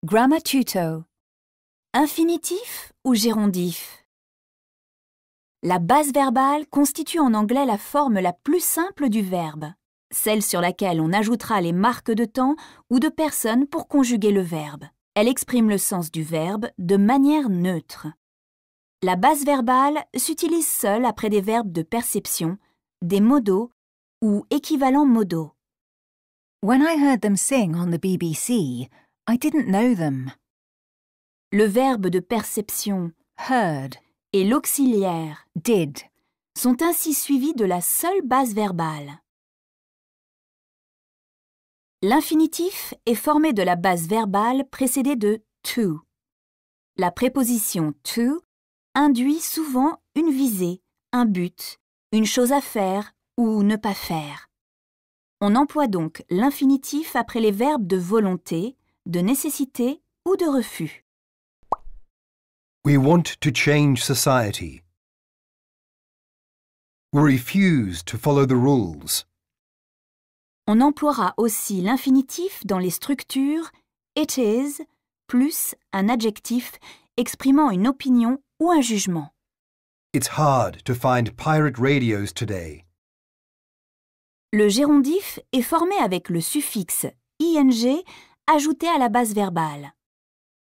Grammar Tuto. Infinitif ou gérondif? La base verbale constitue en anglais la forme la plus simple du verbe, celle sur laquelle on ajoutera les marques de temps ou de personne pour conjuguer le verbe. Elle exprime le sens du verbe de manière neutre. La base verbale s'utilise seule après des verbes de perception, des modaux ou équivalents modaux. When I heard them sing on the BBC, I didn't know them. Le verbe de perception Heard, et l'auxiliaire did. sont ainsi suivis de la seule base verbale. L'infinitif est formé de la base verbale précédée de to. La préposition to induit souvent une visée, un but, une chose à faire ou ne pas faire. On emploie donc l'infinitif après les verbes de volonté, de nécessité ou de refus. We want to change society. We refuse to follow the rules. On emploiera aussi l'infinitif dans les structures it is plus un adjectif exprimant une opinion ou un jugement. It's hard to find pirate radios today. Le gérondif est formé avec le suffixe ing ajouté à la base verbale.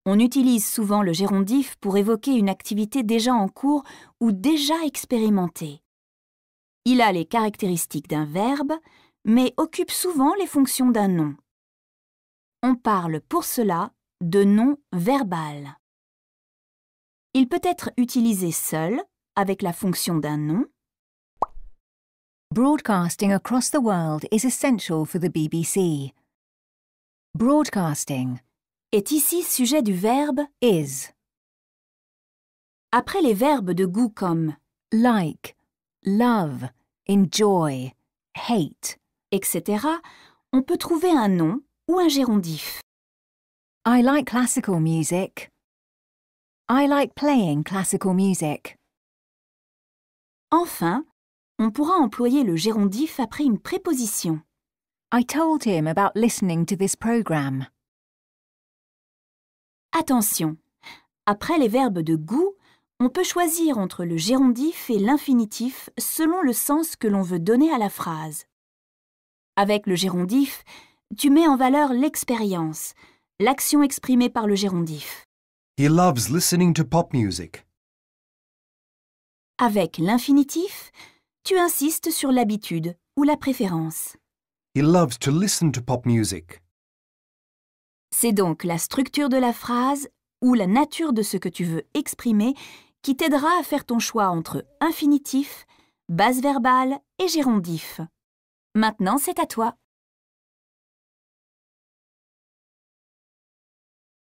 On utilise souvent le gérondif pour évoquer une activité déjà en cours ou déjà expérimentée. Il a les caractéristiques d'un verbe, mais occupe souvent les fonctions d'un nom. On parle pour cela de nom verbal. Il peut être utilisé seul, avec la fonction d'un nom. Broadcasting across the world is essential for the BBC. Broadcasting Est ici sujet du verbe is. après les verbes de goût comme Like, love, enjoy, hate. etc., on peut trouver un nom ou un gérondif. I like classical music. I like playing classical music. Enfin, on pourra employer le gérondif après une préposition. I told him about listening to this program. Attention, après les verbes de goût, on peut choisir entre le gérondif et l'infinitif selon le sens que l'on veut donner à la phrase. Avec le gérondif, tu mets en valeur l'expérience, l'action exprimée par le gérondif. He loves listening to pop music. Avec l'infinitif, tu insistes sur l'habitude ou la préférence. He loves to listen to pop music. C'est donc la structure de la phrase ou la nature de ce que tu veux exprimer qui t'aidera à faire ton choix entre infinitif, base verbale et gérondif. Maintenant, c'est à toi.